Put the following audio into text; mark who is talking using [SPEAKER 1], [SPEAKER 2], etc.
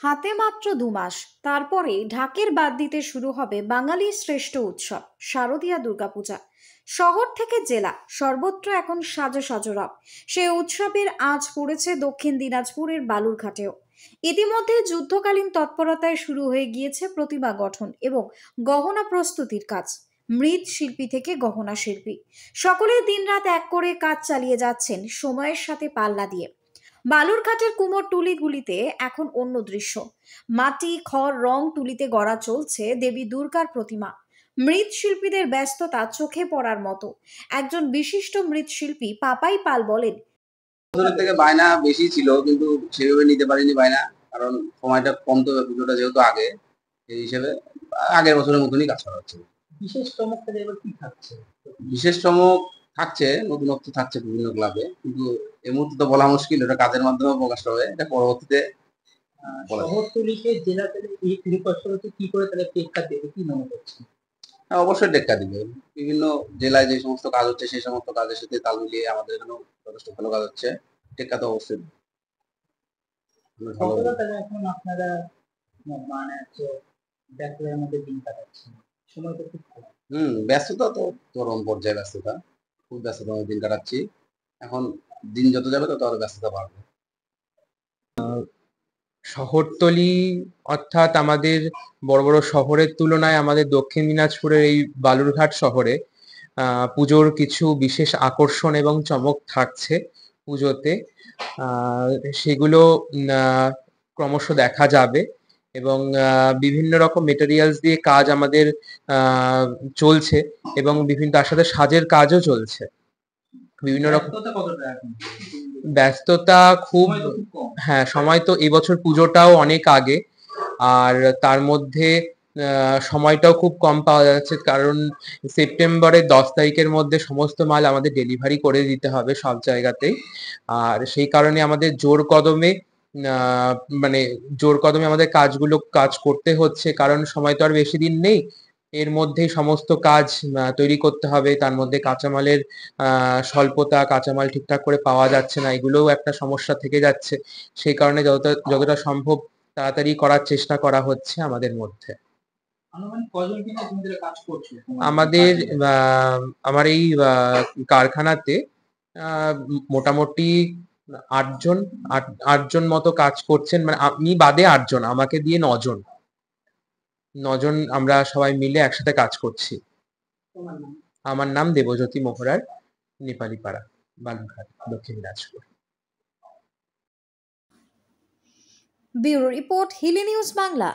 [SPEAKER 1] হাতে মাত্র 2 মাস, তারপরে ঢাকের বাদ দিতে শুরু হবে বাঙালির শ্রেষ্ঠ উৎসব শারদীয়া দুর্গাপূজা। শহর থেকে জেলা সর্বত্র এখন সাজো সাজো রব। সেই উৎসবের আজ পড়েছে দক্ষিণ দিনাজপুরের বালুরঘাটেও। ইতিমধ্যে যুদ্ধকালীন তৎপরতায় শুরু হয়ে গিয়েছে প্রতিমা গঠন এবং গহনা প্রস্তুতির কাজ। মৃৎ শিল্পী থেকে গহনা শিল্পী সকলেই দিনরাত এক করে কাজ চালিয়ে যাচ্ছেন সময়ের সাথে পাল্লা দিয়ে। বালুরঘাটের কুমোরটুলিগুলিতে এখন অন্য দৃশ্য। মাটি, খড়, রং তুলিতে গড়া চলছে দেবী দুর্গার প্রতিমা। মৃৎশিল্পীদের ব্যস্ততা চোখে পড়ার মতো। একজন বিশিষ্ট মৃৎশিল্পী পাপাই পাল বলেন,
[SPEAKER 2] বছরের থেকে বায়না বেশি ছিল, কিন্তু সেভাবে নিতে পারিনি বায়না, কারণ সময়টা কম, তো পুজোটা যেহেতু আগে, সেই হিসেবে আগের বছরের মতনই কাজ করা হচ্ছে।
[SPEAKER 3] বিশেষ চমকটা এবার কি থাকছে?
[SPEAKER 2] বিশেষ চমক থাকছে, নতুনত্ব থাকছে বিভিন্ন ক্লাবে, কিন্তু এই মুহূর্তে তো বলা মুশকিল, এটা কাজের মাধ্যমে প্রকাশ হবে, এটা পরবর্তীতে বলা যাবে।
[SPEAKER 3] শহরতলিকে জেলা থেকে এই রিকোয়েস্ট কি করে তাহলে টেক্কা দেবে কি মনে করছেন?
[SPEAKER 2] হ্যাঁ, অবশ্যই টেক্কা দিবে। বিভিন্ন জেলায় যে সমস্ত কাজ হচ্ছে সেই সমস্ত কাজের সাথে তাল মিলিয়ে আমাদের এখানেও যথেষ্ট ভালো কাজ হচ্ছে, টেক্কা তো অবশ্যই ভালো।
[SPEAKER 3] কতটা তাহলে এখন আপনারা মানে হচ্ছে ব্যাচেলারের মধ্যে দিন কাটাচ্ছেন, সময় তো খুব কম।
[SPEAKER 2] ব্যস্ততা তো চরম পর্যায়ে ব্যস্ততা, খুব ব্যস্ততা দিন কাটাচ্ছি। এখন দিন যত যাবে তত আরো ব্যস্ততা বাড়বে।
[SPEAKER 4] শহরতলি অর্থাৎ আমাদের বড় বড় শহরের তুলনায় আমাদের দক্ষিণ দিনাজপুরের এই বালুরঘাট শহরে পুজোর কিছু বিশেষ আকর্ষণ এবং চমক থাকছে পুজোতে। সেগুলো ক্রমশ দেখা যাবে এবং বিভিন্ন রকম মেটেরিয়ালস দিয়ে কাজ আমাদের চলছে এবং বিভিন্ন তার সাথে সাজের কাজও চলছে। বিভিন্ন রকম ব্যস্ততা খুব, হ্যাঁ, সময় তো এবছর পুজোটাও অনেক আগে, আর তার মধ্যে সময়টাও খুব কম পাওয়া যাচ্ছে, কারণ সেপ্টেম্বরের 10 তারিখের মধ্যে সমস্ত মাল আমাদের ডেলিভারি করে দিতে হবে সব জায়গাতেই। আর সেই কারণে আমাদের জোর কদমে আমাদের কাজ করতে হচ্ছে, কারণ সময় তো আর বেশি দিন নেই। এর মধ্যেই সমস্ত কাজ তৈরি করতে হবে, তার মধ্যে কাঁচামালের স্বল্পতা, কাঁচামাল ঠিকঠাক করে পাওয়া যাচ্ছে না, এগুলোও একটা সমস্যা থেকে যাচ্ছে। সেই কারণে যতটা সম্ভব তাড়াতাড়ি করার চেষ্টা করা হচ্ছে আমাদের মধ্যে। আমাদের আমার এই কারখানাতে মোটামুটি আটজন মতো কাজ করছেন, মানে আমি বাদে 8জন, আমাকে দিয়ে 9জন আমরা সবাই মিলে একসাথে কাজ করছি। আমার নাম Debjyoti মোহরার, Nepalipara, Balurghat, Dakshin Dinajpur.
[SPEAKER 1] Bureau report, Hili news Bangla.